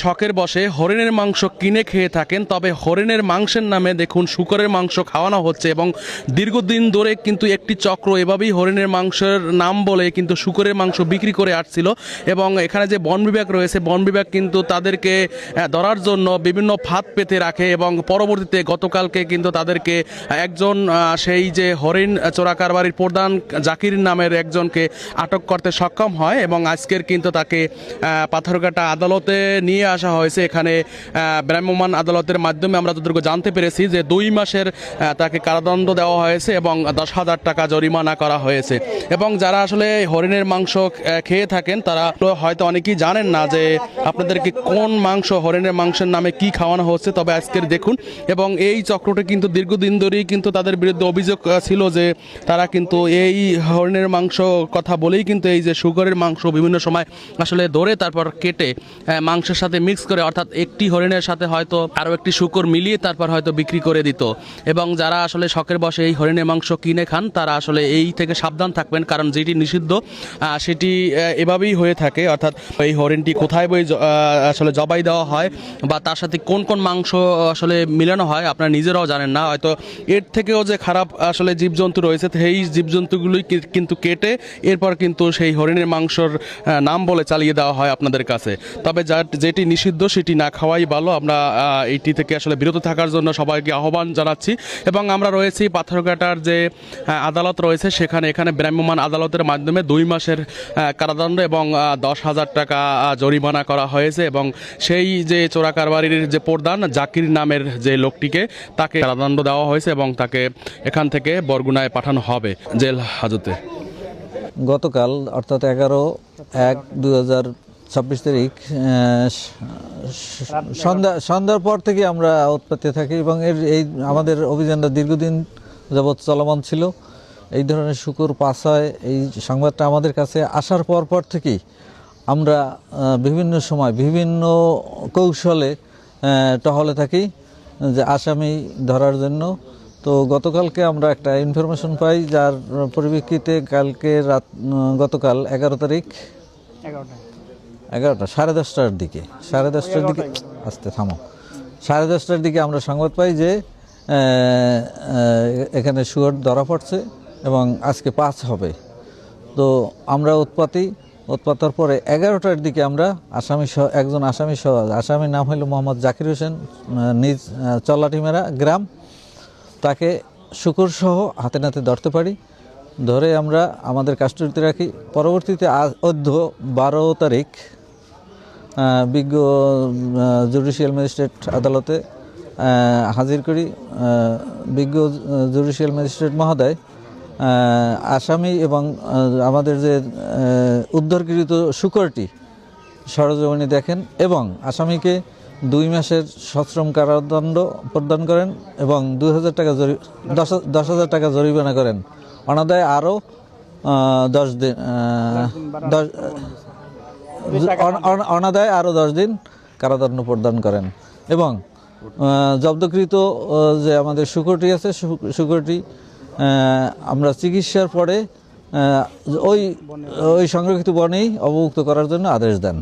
শখের বশে হরিণের মাংস কিনে খেয়ে থাকেন, তবে হরিণের মাংসের নামে দেখুন শূকরের মাংস খাওয়ানো হচ্ছে এবং দীর্ঘদিন ধরে কিন্তু একটি চক্র এভাবেই হরিণের মাংসের নাম বলে কিন্তু শূকরের মাংস বিক্রি করে আসছিল। এবং এখানে যে বন বিভাগ রয়েছে, বন বিভাগ কিন্তু তাদেরকে ধরার জন্য বিভিন্ন ফাঁদ পেতে রাখে এবং পরবর্তীতে গতকালকে কিন্তু তাদেরকে একজন সেই যে হরিণ চোরাকারবারির প্রধান জাকির নামের একজনকে আটক করতে সক্ষম হয় এবং আজকের কিন্তু তাকে পাথরঘাটা আদালতে নিয়ে আসা হয়েছে। এখানে ভ্রাম্যমাণ আদালতের মাধ্যমে আমরা যতটুকু জানতে পেরেছি যে 2 মাসের তাকে কারাদণ্ড দেওয়া হয়েছে এবং 10,000 টাকা জরিমানা করা হয়েছে। এবং যারা আসলে হরিণের মাংস খেয়ে থাকেন তারা হয়তো অনেকেই জানেন না যে আপনাদেরকে কোন মাংস, হরিণের মাংসের নামে কি খাওয়ানো হচ্ছে। তবে আজকের দেখুন, এবং এই চক্রটি কিন্তু দীর্ঘদিন ধরেই কিন্তু তাদের বিরুদ্ধে অভিযোগ ছিল যে তারা কিন্তু এই হরিণের মাংস কথা বলেই কিন্তু এই যে শূকরের মাংস বিভিন্ন সময় আসলে ধরে তারপর কেটে মাংসের সাথে মিক্স করে, অর্থাৎ একটি হরিণের সাথে হয়তো আরও একটি শূকর মিলিয়ে তারপর হয়তো বিক্রি করে দিত। এবং যারা আসলে শখের বশে এই হরিণের মাংস কিনে খান তারা আসলে এই থেকে সাবধান থাকবেন, কারণ যেটি নিষিদ্ধ সেটি এভাবেই হয়ে থাকে। অর্থাৎ এই হরিণটি কোথায় আসলে জবাই দেওয়া হয় বা তার সাথে কোন কোন মাংস আসলে মিলানো হয় আপনারা নিজেরাও জানেন না। হয়তো এর থেকেও যে খারাপ আসলে জীবজন্তু রয়েছে, সেই জীবজন্তুগুলোই কিন্তু কেটে এরপর কিন্তু সেই হরিণের মাংসর নাম বলে চালিয়ে দেওয়া হয় আপনাদের কাছে। তবে যেটি নিষিদ্ধ সেটি না খাওয়াই ভালো। আমরা এইটি থেকে আসলে বিরত থাকার জন্য সবাইকে আহ্বান জানাচ্ছি। এবং আমরা রয়েছি পাথরঘাটার যে আদালত রয়েছে এখানে ভ্রাম্যমাণ আদালতের মাধ্যমে 2 মাসের কারাদণ্ড এবং 10,000 টাকা জরিমানা করা হয়েছে। এবং সেই যে চোরাকারবারির যে প্রধান জাকির নামের যে লোকটিকে তাকে কারাদণ্ড দেওয়া হয়েছে এবং তাকে এখান থেকে বরগুনায় পাঠানো হবে জেল হাজতে। গতকাল অর্থাৎ 11/1/2026 তারিখ সন্ধ্যার পর থেকে আমরা উৎপত্তি থাকি এবং এই আমাদের অভিযানটা দীর্ঘদিন যাবৎ চলমান ছিল। এই ধরনের শূকর পাস হয় এই সংবাদটা আমাদের কাছে আসার পর থেকেই আমরা বিভিন্ন সময় বিভিন্ন কৌশলে টহলে থাকি যে আসামি ধরার জন্য। তো গতকালকে আমরা একটা ইনফরমেশন পাই, যার পরিপ্রেক্ষিতে গতকাল 11 তারিখ 10:30টার দিকে 10:30টার দিকে আমরা সংবাদ পাই যে এখানে শুয়োর ধরা পড়ছে এবং আজকে পাস হবে। তো আমরা উৎপাতার পরে 11টার দিকে আমরা একজন আসামির নাম হলো মোহাম্মদ জাকির হোসেন, নিজ চল্লাটিমেরা গ্রাম, তাকে শূকর সহ হাতে নাতে ধরতে পারি। ধরে আমরা আমাদের কাস্টডিতে রাখি। পরবর্তীতে 12 তারিখ বিজ্ঞ জুডিশিয়াল ম্যাজিস্ট্রেট আদালতে হাজির করি। বিজ্ঞ জুডিশিয়াল ম্যাজিস্ট্রেট মহোদয় আসামি এবং আমাদের যে উদ্ধারকৃত শূকরটি সরজমিনে দেখেন এবং আসামিকে 2 মাসের সশ্রম কারাদণ্ড প্রদান করেন এবং 10,000 টাকা জরিমানা করেন। অনাদায়ে আরও 10 দিন অনাদায়ে আরও 10 দিন কারাদণ্ড প্রদান করেন। এবং জব্দকৃত যে আমাদের শূকরটি আছে, শূকরটি আমরা চিকিৎসার পরে ওই সংরক্ষিত বনেই অবমুক্ত করার জন্য আদেশ দেন।